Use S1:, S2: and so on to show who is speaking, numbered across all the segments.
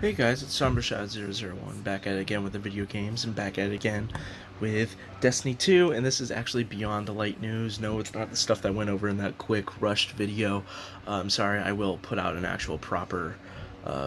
S1: Hey guys, it's SomberShot001 back at it again with the video games and back at it again with Destiny 2, and this is actually beyond the light news. No, it's not the stuff that went over in that quick rushed video. I'm sorry, I will put out an actual proper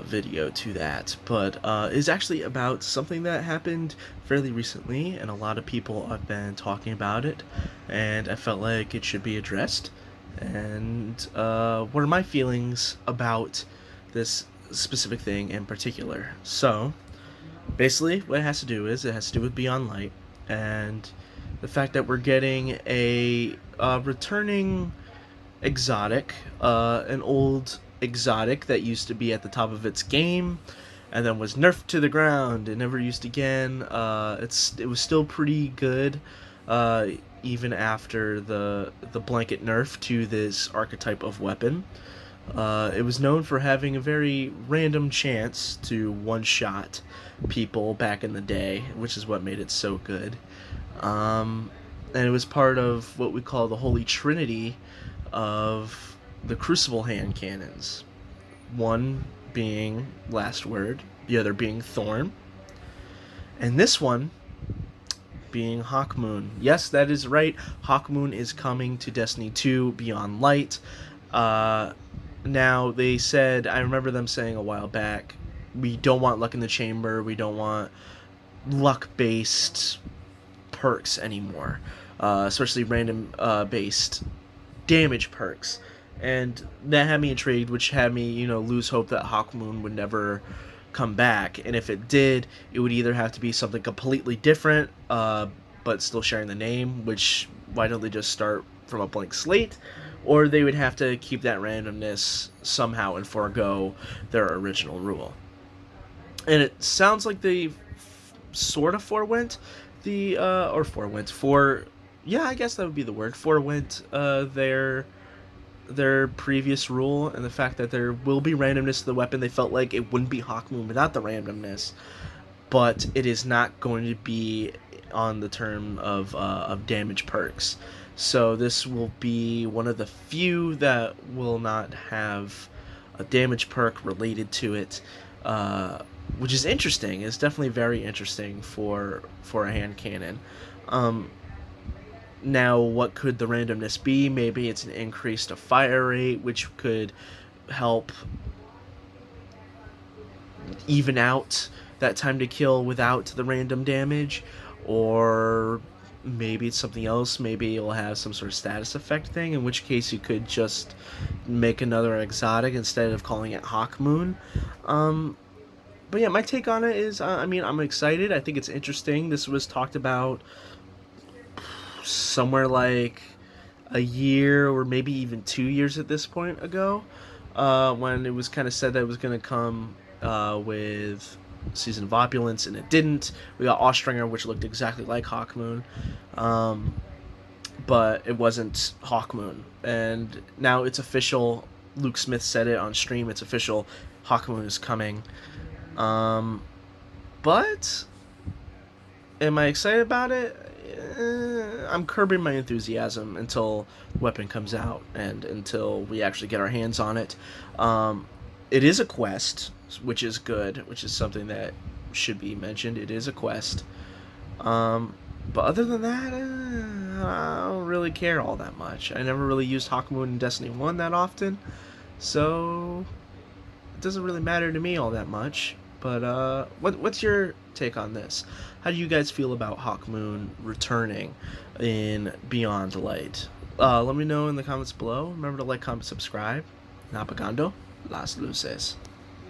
S1: video to that, but it's actually about something that happened fairly recently, and a lot of people have been talking about it, and I felt like it should be addressed. And what are my feelings about this specific thing in particular? So, basically, what it has to do is it has to do with Beyond Light and the fact that we're getting a returning exotic, an old exotic that used to be at the top of its game and then was nerfed to the ground and never used again. It was still pretty good, even after the blanket nerf to this archetype of weapon. It was known for having a very random chance to one-shot people back in the day, which is what made it so good. And it was part of what we call the Holy Trinity of the Crucible hand cannons. One being Last Word, the other being Thorn, and this one being Hawkmoon. Yes, that is right. Hawkmoon is coming to Destiny 2 Beyond Light. Now, they said, I remember them saying a while back, we don't want luck in the chamber, we don't want luck-based perks anymore, especially random-based damage perks. And that had me intrigued, which had me, lose hope that Hawkmoon would never come back. And if it did, it would either have to be something completely different, but still sharing the name, which, why don't they just start from a blank slate? Or they would have to keep that randomness somehow and forego their original rule. And it sounds like they sort of forewent yeah, I guess that would be the word, forewent their previous rule, and the fact that there will be randomness to the weapon. They felt like it wouldn't be Hawkmoon without the randomness, but it is not going to be on the term of damage perks. So this will be one of the few that will not have a damage perk related to it, which is interesting. It's definitely very interesting for a hand cannon. Now, what could the randomness be? Maybe it's an increase to fire rate, which could help even out that time to kill without the random damage, or maybe it's something else. Maybe it'll have some sort of status effect thing, in which case you could just make another exotic instead of calling it Hawkmoon. But yeah, my take on it is, I'm excited. I think it's interesting. This was talked about somewhere like a year or maybe even 2 years at this point ago, when it was kind of said that it was going to come with Season of Opulence, and it didn't. We got Ostringer, which looked exactly like Hawkmoon, but it wasn't Hawkmoon. And now it's official. Luke Smith said it on stream. It's official. Hawkmoon is coming. But am I excited about it? I'm curbing my enthusiasm until Weapon comes out and until we actually get our hands on it. It is a quest, which is good, which is something that should be mentioned. It is a quest. But other than that, I don't really care all that much. I never really used Hawkmoon in Destiny 1 that often, so it doesn't really matter to me all that much. But what's your take on this? How do you guys feel about Hawkmoon returning in Beyond Light? Let me know in the comments below. Remember to like, comment, subscribe. Napagando las luces.